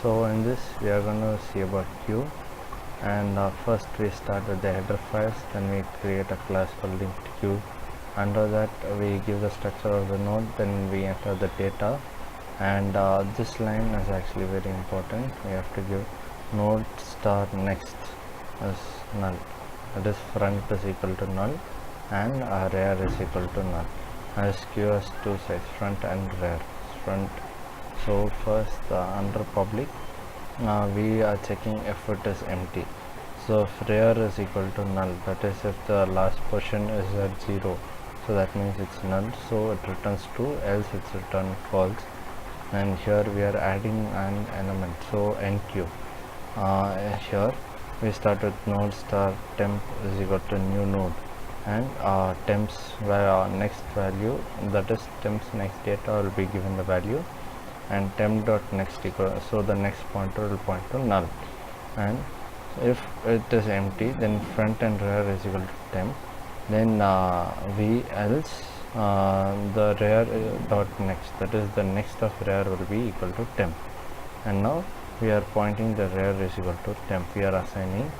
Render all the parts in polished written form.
So in this we are going to see about queue, and first we start with the header files, then we create a class called linked queue. Under that we give the structure of the node, then we enter the data, and this line is actually very important. We have to give node star next as null, that is front is equal to null and rear is equal to null, as queue has two sides, front and rear. Front. So first under public we are checking if it is empty. So if rear is equal to null, that is if the last portion is at 0, so that means it's null, so it returns true, else it's returned false. And here we are adding an element, so enqueue. Here we start with node star temp is equal to new node, and temp's next value, that is temp's next data, will be given the value, and temp dot next equal, so the next pointer will point to null. And if it is empty, then front and rear is equal to temp, then we else the rear dot next, that is the next of rear will be equal to temp. And now we are pointing the rear is equal to temp, we are assigning.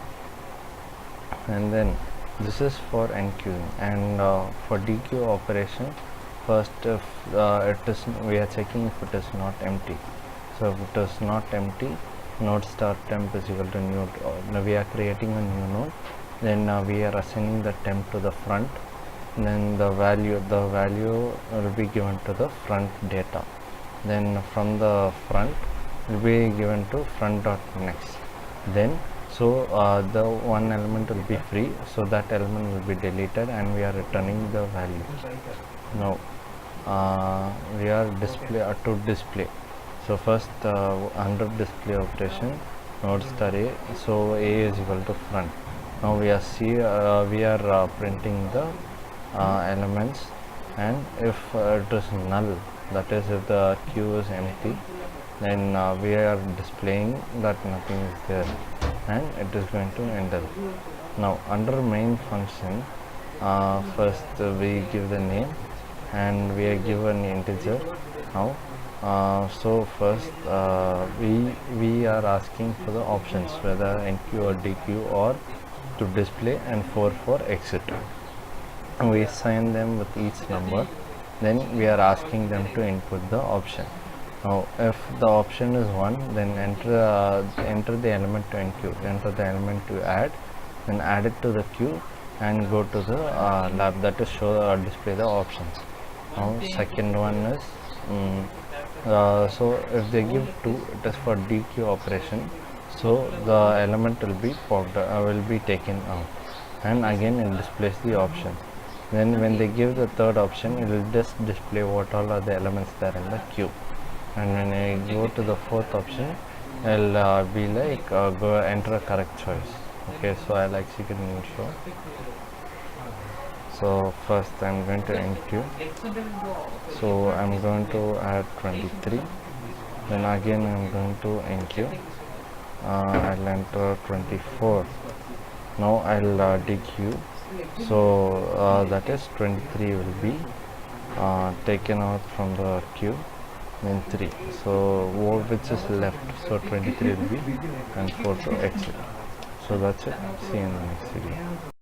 And then this is for enqueuing. And for dequeue operation, first if it is, we are checking if it is not empty. So if it is not empty, node star temp is equal to new, we are creating a new node, then we are assigning the temp to the front, then the value will be given to the front data, then from the front will be given to front dot next. Then so the one element will be free, so that element will be deleted and we are returning the value. Now we are to display. So first under display operation, node star a, so a is equal to front. Now we are printing the elements, and if it is null, that is if the queue is empty, then we are displaying that nothing is there, and it is going to enter. Now under main function, first we give the name and we are given integer. Now so first we are asking for the options, whether enqueue or dequeue or to display, and for exe2. We assign them with each number, then we are asking them to input the option. Now if the option is 1, then enter the element to enqueue, enter the element to add, then add it to the queue and go to the lab, that is show display the options. Now second one is so if they give 2, it is for dequeue operation, so the element will be popped will be taken out, and again it displays the option. Then when they give the third option, it will just display what all are the elements there in the queue. And when I go to the fourth option, it will be like go enter a correct choice. Okay, so I'll execute and show. So first I'm going to enqueue, so I'm going to add 23, then again I'm going to enqueue, I'll enter 24. Now I'll dequeue, so that is 23 will be taken out from the queue, then 3, so which is left, so 23 will be transferred to exit. So that's it, see you in the next video.